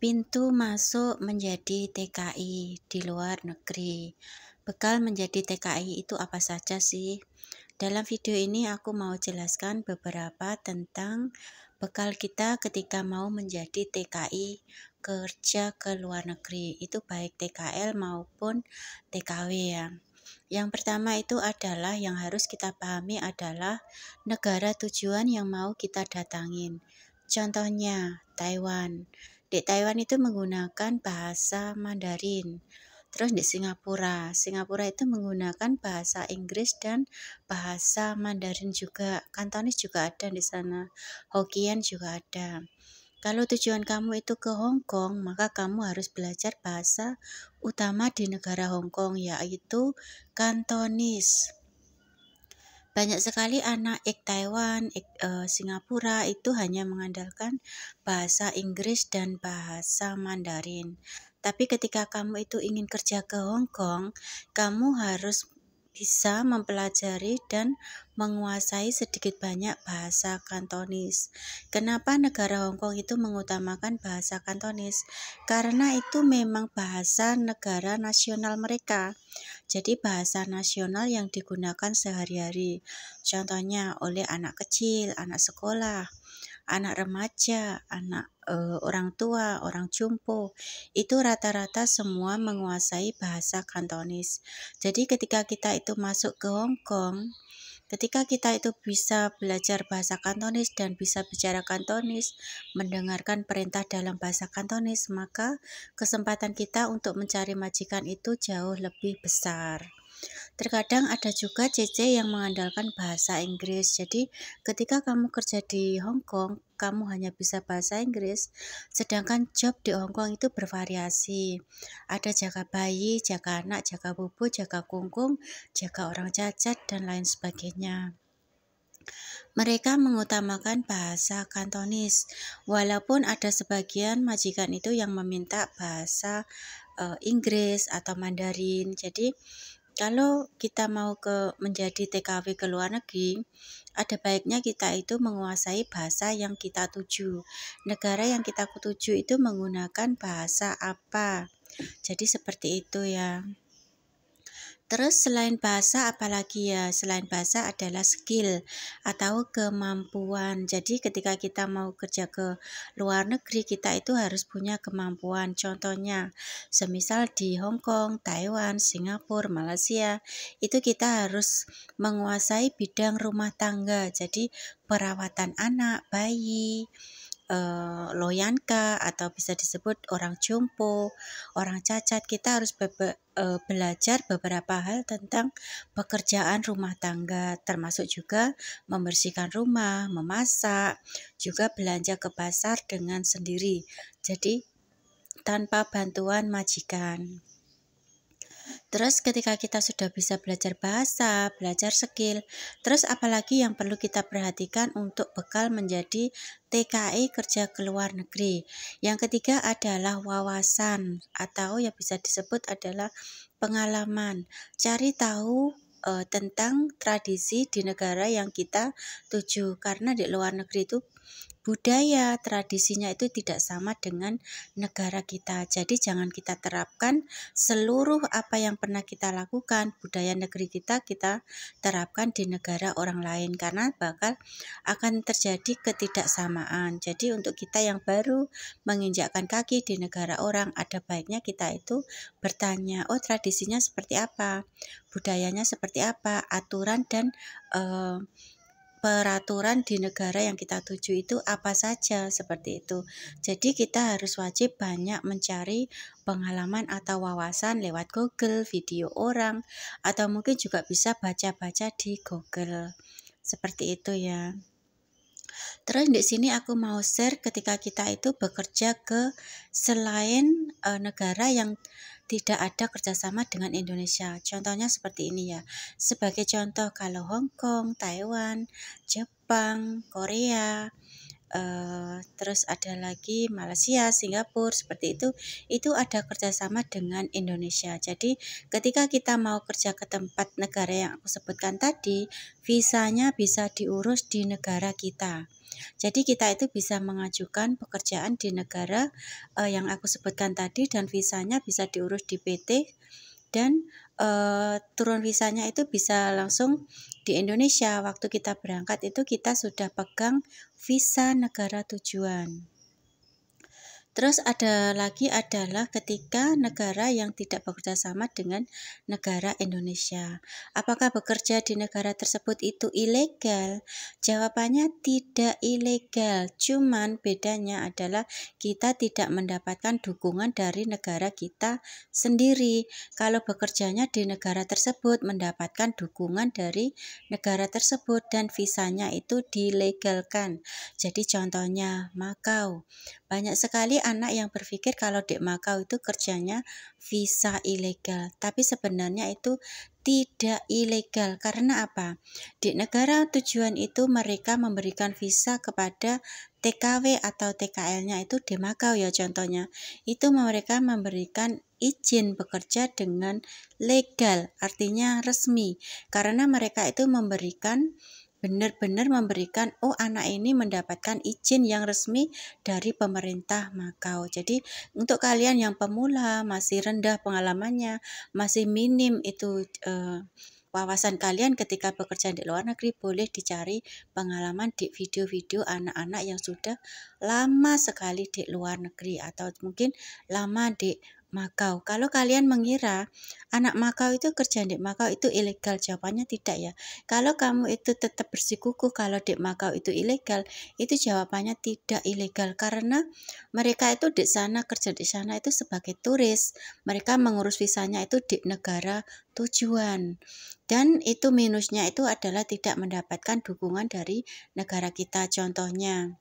Pintu masuk menjadi TKI di luar negeri. Bekal menjadi TKI itu apa saja sih? Dalam video ini aku mau jelaskan beberapa tentang bekal kita ketika mau menjadi TKI kerja ke luar negeri. Itu baik TKL maupun TKW ya. Yang pertama itu adalah yang harus kita pahami adalah negara tujuan yang mau kita datangin. Contohnya Taiwan. Di Taiwan itu menggunakan bahasa Mandarin. Terus di Singapura itu menggunakan bahasa Inggris dan bahasa Mandarin juga. Kantonis juga ada di sana. Hokkien juga ada. Kalau tujuan kamu itu ke Hong Kong, maka kamu harus belajar bahasa utama di negara Hong Kong, yaitu Kantonis. Banyak sekali anak Taiwan, Singapura itu hanya mengandalkan bahasa Inggris dan bahasa Mandarin. Tapi ketika kamu itu ingin kerja ke Hong Kong, kamu harus bisa mempelajari dan menguasai sedikit banyak bahasa Kantonis. Kenapa negara Hong Kong itu mengutamakan bahasa Kantonis? Karena itu memang bahasa negara nasional mereka. Jadi bahasa nasional yang digunakan sehari-hari. Contohnya oleh anak kecil, anak sekolah, anak remaja, anak orang tua, orang jompo. Itu rata-rata semua menguasai bahasa Kantonis. Jadi ketika kita itu masuk ke Hong Kong, ketika kita itu bisa belajar bahasa Kantonis dan bisa bicara Kantonis, mendengarkan perintah dalam bahasa Kantonis, maka kesempatan kita untuk mencari majikan itu jauh lebih besar. Terkadang ada juga CC yang mengandalkan bahasa Inggris. Jadi ketika kamu kerja di Hong Kong, kamu hanya bisa bahasa Inggris, sedangkan job di Hong Kong itu bervariasi. Ada jaga bayi, jaga anak, jaga bobo, jaga kungkung, jaga orang cacat, dan lain sebagainya. Mereka mengutamakan bahasa Kantonis, walaupun ada sebagian majikan itu yang meminta bahasa Inggris atau Mandarin. Jadi kalau kita mau menjadi TKW ke luar negeri, ada baiknya kita itu menguasai bahasa yang kita tuju. Negara yang kita tuju itu menggunakan bahasa apa? Jadi seperti itu ya. Terus selain bahasa apalagi ya? Selain bahasa adalah skill atau kemampuan. Jadi ketika kita mau kerja ke luar negeri, kita itu harus punya kemampuan. Contohnya, semisal di Hong Kong, Taiwan, Singapura, Malaysia, itu kita harus menguasai bidang rumah tangga. Jadi perawatan anak, bayi, loyanka atau bisa disebut orang jompo, orang cacat. Kita harus belajar beberapa hal tentang pekerjaan rumah tangga, termasuk juga membersihkan rumah, memasak, juga belanja ke pasar dengan sendiri. Jadi tanpa bantuan majikan. Terus ketika kita sudah bisa belajar bahasa, belajar skill, terus apalagi yang perlu kita perhatikan untuk bekal menjadi TKI kerja ke luar negeri. Yang ketiga adalah wawasan atau yang bisa disebut adalah pengalaman. Cari tahu tentang tradisi di negara yang kita tuju, karena di luar negeri itu budaya, tradisinya itu tidak sama dengan negara kita. Jadi jangan kita terapkan seluruh apa yang pernah kita lakukan, budaya negeri kita terapkan di negara orang lain, karena bakal akan terjadi ketidaksamaan. Jadi untuk kita yang baru menginjakkan kaki di negara orang, ada baiknya kita itu bertanya, oh tradisinya seperti apa, budayanya seperti apa, aturan dan peraturan di negara yang kita tuju itu apa saja, seperti itu. Jadi kita harus wajib banyak mencari pengalaman atau wawasan lewat Google, video orang, atau mungkin juga bisa baca-baca di Google. Seperti itu ya. Terus di sini aku mau share ketika kita itu bekerja ke selain negara yang tidak ada kerjasama dengan Indonesia. Contohnya seperti ini ya. Sebagai contoh, kalau Hong Kong, Taiwan, Jepang, Korea, terus ada lagi Malaysia, Singapura, seperti itu ada kerjasama dengan Indonesia. Jadi ketika kita mau kerja ke tempat negara yang aku sebutkan tadi, visanya bisa diurus di negara kita. Jadi kita itu bisa mengajukan pekerjaan di negara yang aku sebutkan tadi, dan visanya bisa diurus di PT, dan turun visanya itu bisa langsung di Indonesia. Waktu kita berangkat itu kita sudah pegang visa negara tujuan. Terus ada lagi adalah ketika negara yang tidak bekerja sama dengan negara Indonesia. Apakah bekerja di negara tersebut itu ilegal? Jawabannya tidak ilegal, cuman bedanya adalah kita tidak mendapatkan dukungan dari negara kita sendiri. Kalau bekerjanya di negara tersebut mendapatkan dukungan dari negara tersebut dan visanya itu dilegalkan. Jadi contohnya Makau. Banyak sekali anak yang berpikir kalau di Makau itu kerjanya visa ilegal, tapi sebenarnya itu tidak ilegal. Karena apa? Di negara tujuan itu mereka memberikan visa kepada TKW atau TKL-nya itu di Makau ya contohnya. Itu mereka memberikan izin bekerja dengan legal, artinya resmi. Karena mereka itu benar-benar memberikan, oh anak ini mendapatkan izin yang resmi dari pemerintah Makau. Jadi untuk kalian yang pemula, masih rendah pengalamannya, masih minim itu wawasan kalian ketika bekerja di luar negeri, boleh dicari pengalaman di video-video anak-anak yang sudah lama sekali di luar negeri atau mungkin lama di Makau. Kalau kalian mengira anak Makau itu kerja di Makau itu ilegal, jawabannya tidak ya. Kalau kamu itu tetap bersikukuh kalau di Makau itu ilegal, itu jawabannya tidak ilegal, karena mereka itu di sana, kerja di sana itu sebagai turis. Mereka mengurus visanya itu di negara tujuan. Dan itu minusnya itu adalah tidak mendapatkan dukungan dari negara kita. Contohnya,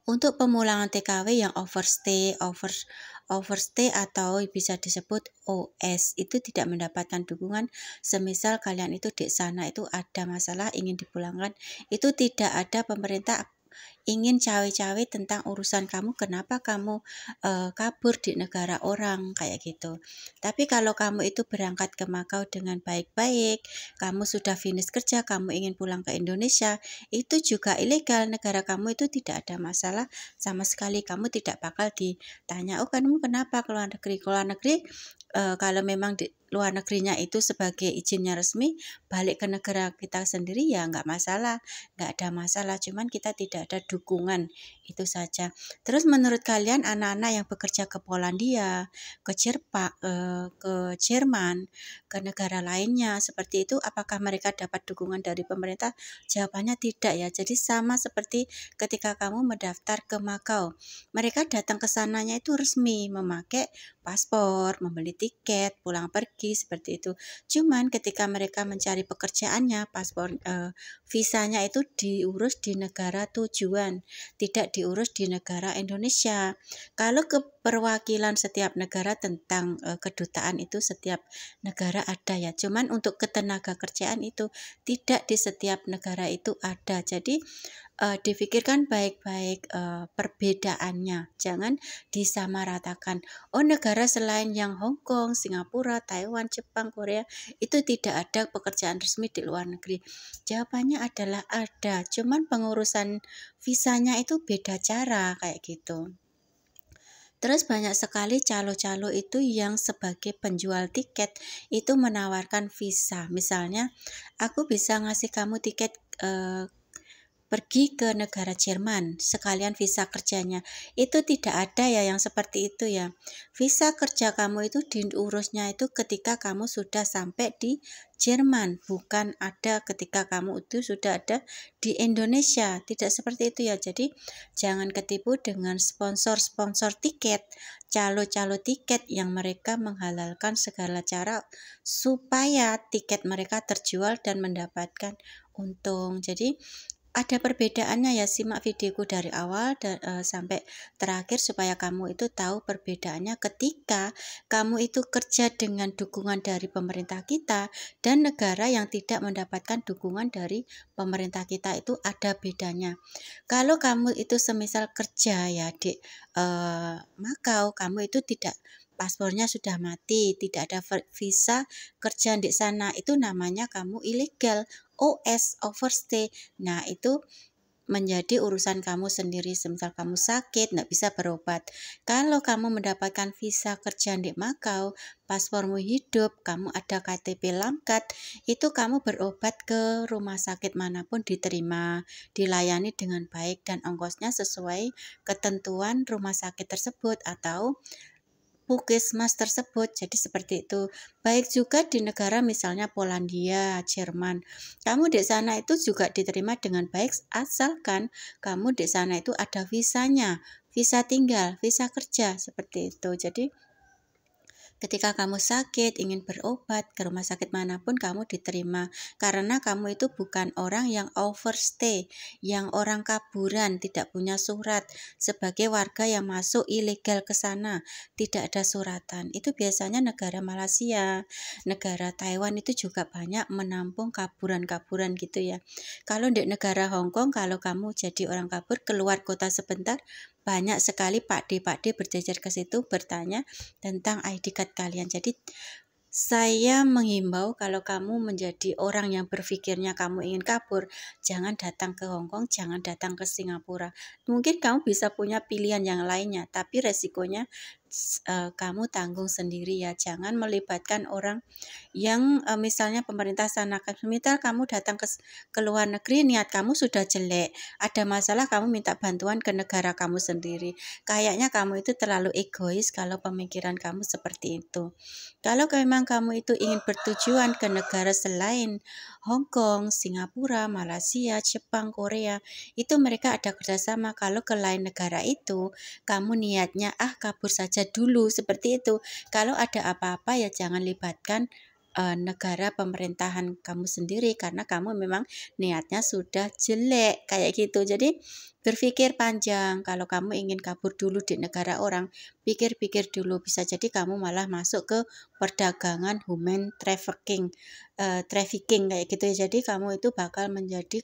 untuk pemulangan TKW yang overstay atau bisa disebut OS itu tidak mendapatkan dukungan. Semisal kalian itu di sana itu ada masalah ingin dipulangkan, itu tidak ada pemerintah ingin cawe-cawe tentang urusan kamu, kenapa kamu kabur di negara orang kayak gitu. Tapi kalau kamu itu berangkat ke Makau dengan baik-baik, kamu sudah finish kerja, kamu ingin pulang ke Indonesia, itu juga ilegal. Negara kamu itu tidak ada masalah sama sekali. Kamu tidak bakal ditanya, oh kamu kenapa keluar negeri? Keluar negeri kalau memang di luar negerinya itu sebagai izinnya resmi, balik ke negara kita sendiri ya nggak masalah, nggak ada masalah, cuman kita tidak ada dukungan, itu saja. Terus menurut kalian anak-anak yang bekerja ke Polandia, ke Jerman, ke negara lainnya seperti itu, apakah mereka dapat dukungan dari pemerintah? Jawabannya tidak ya. Jadi sama seperti ketika kamu mendaftar ke Makau, mereka datang ke sananya itu resmi memakai paspor, membeli tiket, pulang pergi seperti itu. Cuman ketika mereka mencari pekerjaannya, visanya itu diurus di negara tujuan, tidak diurus di negara Indonesia. Kalau keperwakilan setiap negara tentang kedutaan itu setiap negara ada ya. Cuman untuk ketenaga kerjaan itu tidak di setiap negara itu ada. Jadi difikirkan baik-baik perbedaannya, jangan disamaratakan. Oh negara selain yang Hong Kong, Singapura, Taiwan, Jepang, Korea itu tidak ada pekerjaan resmi di luar negeri. Jawabannya adalah ada, cuman pengurusan visanya itu beda cara kayak gitu. Terus banyak sekali calo-calo itu yang sebagai penjual tiket itu menawarkan visa. Misalnya aku bisa ngasih kamu tiket pergi ke negara Jerman sekalian visa kerjanya. Itu tidak ada ya yang seperti itu ya. Visa kerja kamu itu diurusnya itu ketika kamu sudah sampai di Jerman, bukan ada ketika kamu itu sudah ada di Indonesia. Tidak seperti itu ya. Jadi jangan ketipu dengan sponsor-sponsor tiket, calo-calo tiket yang mereka menghalalkan segala cara supaya tiket mereka terjual dan mendapatkan untung. Jadi Ada perbedaannya ya, simak videoku dari awal sampai terakhir supaya kamu itu tahu perbedaannya ketika kamu itu kerja dengan dukungan dari pemerintah kita dan negara yang tidak mendapatkan dukungan dari pemerintah kita, itu ada bedanya. Kalau kamu itu semisal kerja ya di Makau, kamu itu tidak, paspornya sudah mati, tidak ada visa kerja di sana, itu namanya kamu ilegal, OS, overstay. Nah, itu menjadi urusan kamu sendiri. Semisal kamu sakit, nggak bisa berobat. Kalau kamu mendapatkan visa kerja di Makau, paspormu hidup, kamu ada KTP Lamkat, itu kamu berobat ke rumah sakit manapun diterima, dilayani dengan baik dan ongkosnya sesuai ketentuan rumah sakit tersebut atau puskesmas tersebut. Jadi seperti itu. Baik juga di negara misalnya Polandia, Jerman. Kamu di sana itu juga diterima dengan baik asalkan kamu di sana itu ada visanya, visa tinggal, visa kerja, seperti itu. Jadi ketika kamu sakit, ingin berobat ke rumah sakit manapun kamu diterima. Karena kamu itu bukan orang yang overstay, yang orang kaburan, tidak punya surat. Sebagai warga yang masuk ilegal ke sana, tidak ada suratan. Itu biasanya negara Malaysia, negara Taiwan itu juga banyak menampung kaburan-kaburan gitu ya. Kalau di negara Hong Kong, kalau kamu jadi orang kabur keluar kota sebentar, banyak sekali pakde-pakde berjejer ke situ bertanya tentang ID card kalian. Jadi saya menghimbau kalau kamu menjadi orang yang berpikirnya kamu ingin kabur, jangan datang ke Hong Kong, jangan datang ke Singapura. Mungkin kamu bisa punya pilihan yang lainnya, tapi resikonya kamu tanggung sendiri ya. Jangan melibatkan orang yang misalnya pemerintah sana, misal kamu datang ke luar negeri, niat kamu sudah jelek, ada masalah kamu minta bantuan ke negara kamu sendiri. Kayaknya kamu itu terlalu egois kalau pemikiran kamu seperti itu. Kalau memang kamu itu ingin bertujuan ke negara selain Hong Kong, Singapura, Malaysia, Jepang, Korea, itu mereka ada kerjasama. Kalau ke lain negara itu, kamu niatnya kabur saja dulu, seperti itu. Kalau ada apa-apa ya jangan libatkan negara pemerintahan kamu sendiri karena kamu memang niatnya sudah jelek kayak gitu. Jadi berpikir panjang, kalau kamu ingin kabur dulu di negara orang, pikir-pikir dulu, bisa jadi kamu malah masuk ke perdagangan human trafficking kayak gitu ya. Jadi kamu itu bakal menjadi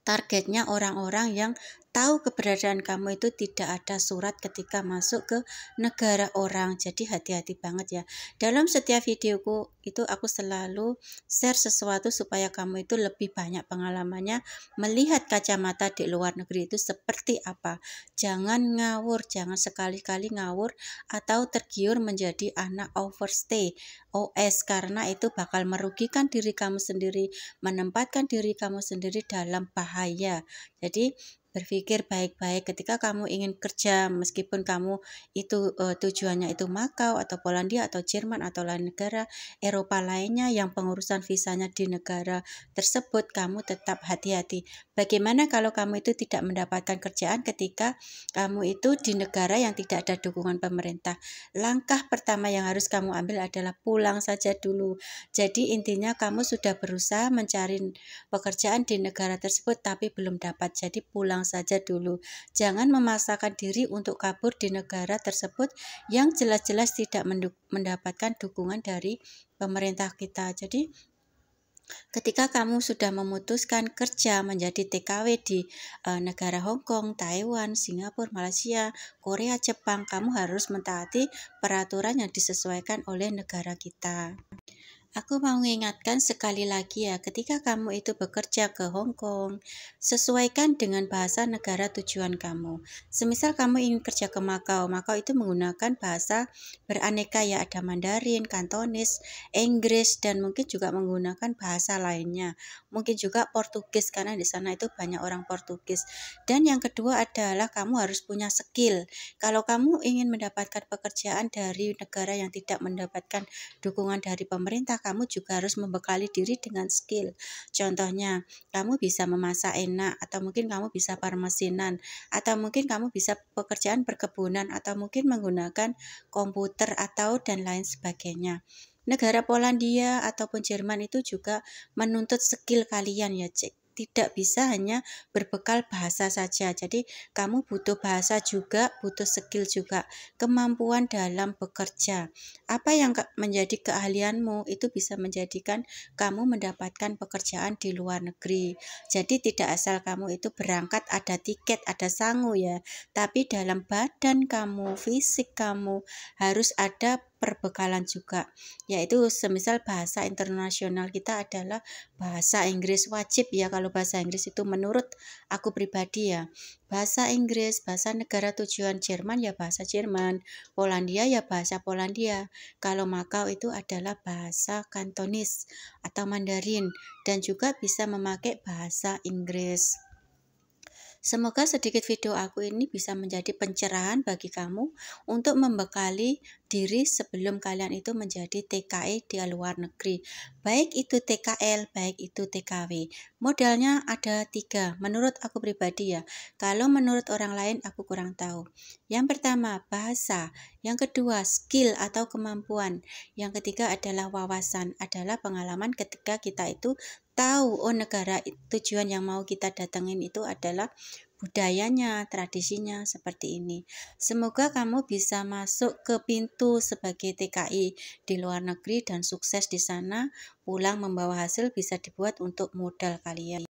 targetnya orang-orang yang tahu keberadaan kamu itu tidak ada surat ketika masuk ke negara orang. Jadi hati-hati banget ya. Dalam setiap videoku itu aku selalu share sesuatu supaya kamu itu lebih banyak pengalamannya, melihat kacamata di luar negeri itu seperti apa. Jangan ngawur, jangan sekali-kali ngawur atau tergiur menjadi anak overstay, OS, karena itu bakal merugikan diri kamu sendiri, menempatkan diri kamu sendiri dalam bahaya. Jadi berpikir baik-baik ketika kamu ingin kerja, meskipun kamu itu tujuannya itu Makau atau Polandia atau Jerman atau lain negara Eropa lainnya yang pengurusan visanya di negara tersebut, kamu tetap hati-hati. Bagaimana kalau kamu itu tidak mendapatkan kerjaan ketika kamu itu di negara yang tidak ada dukungan pemerintah? Langkah pertama yang harus kamu ambil adalah pulang saja dulu. Jadi intinya kamu sudah berusaha mencari pekerjaan di negara tersebut tapi belum dapat. Jadi pulang saja dulu. Jangan memaksakan diri untuk kabur di negara tersebut yang jelas-jelas tidak mendapatkan dukungan dari pemerintah kita. Jadi ketika kamu sudah memutuskan kerja menjadi TKW di negara Hong Kong, Taiwan, Singapura, Malaysia, Korea, Jepang, kamu harus mentaati peraturan yang disesuaikan oleh negara kita. Aku mau mengingatkan sekali lagi ya, ketika kamu itu bekerja ke Hong Kong, sesuaikan dengan bahasa negara tujuan kamu. Semisal kamu ingin kerja ke Makau, Makau itu menggunakan bahasa beraneka ya, ada Mandarin, Kantonis, Inggris, dan mungkin juga menggunakan bahasa lainnya. Mungkin juga Portugis karena di sana itu banyak orang Portugis. Dan yang kedua adalah kamu harus punya skill. Kalau kamu ingin mendapatkan pekerjaan dari negara yang tidak mendapatkan dukungan dari pemerintah, kamu juga harus membekali diri dengan skill. Contohnya, kamu bisa memasak enak, atau mungkin kamu bisa permesinan, atau mungkin kamu bisa pekerjaan perkebunan, atau mungkin menggunakan komputer atau dan lain sebagainya. Negara Polandia ataupun Jerman itu juga menuntut skill kalian ya, tidak bisa hanya berbekal bahasa saja. Jadi kamu butuh bahasa juga, butuh skill juga, kemampuan dalam bekerja. Apa yang menjadi keahlianmu itu bisa menjadikan kamu mendapatkan pekerjaan di luar negeri. Jadi tidak asal kamu itu berangkat ada tiket, ada sangu ya, tapi dalam badan kamu, fisik kamu harus ada perbekalan juga, yaitu semisal bahasa internasional kita adalah bahasa Inggris wajib ya. Kalau bahasa Inggris itu menurut aku pribadi ya, bahasa Inggris, bahasa negara tujuan Jerman ya bahasa Jerman, Polandia ya bahasa Polandia. Kalau Makau itu adalah bahasa Kantonis atau Mandarin, dan juga bisa memakai bahasa Inggris. Semoga sedikit video aku ini bisa menjadi pencerahan bagi kamu untuk membekali diri sebelum kalian itu menjadi TKI di luar negeri. Baik itu TKL, baik itu TKW. Modalnya ada 3, menurut aku pribadi ya. Kalau menurut orang lain aku kurang tahu. Yang pertama, bahasa. Yang kedua, skill atau kemampuan. Yang ketiga adalah wawasan, adalah pengalaman ketika kita itu tahu, oh negara tujuan yang mau kita datengin itu adalah budayanya, tradisinya seperti ini. Semoga kamu bisa masuk ke pintu sebagai TKI di luar negeri dan sukses di sana, pulang membawa hasil bisa dibuat untuk modal kalian.